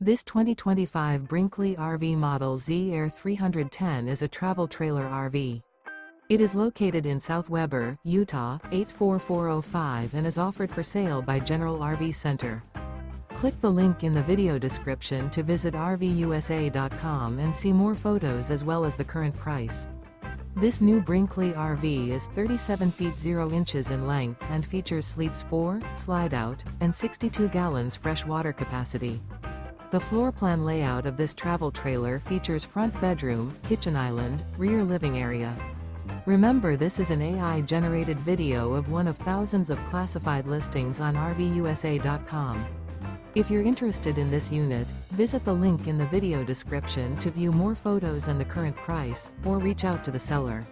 This 2025 Brinkley RV Model Z Air 310 is a travel trailer RV. It is located in South Weber, Utah, 84405 and is offered for sale by General RV Center. Click the link in the video description to visit RVUSA.com and see more photos as well as the current price. This new Brinkley RV is 37 feet 0 inches in length and features sleeps 4, slide-out, and 62 gallons fresh water capacity. The floor plan layout of this travel trailer features front bedroom, kitchen island, rear living area. Remember, this is an AI-generated video of one of thousands of classified listings on RVUSA.com. If you're interested in this unit, visit the link in the video description to view more photos and the current price, or reach out to the seller.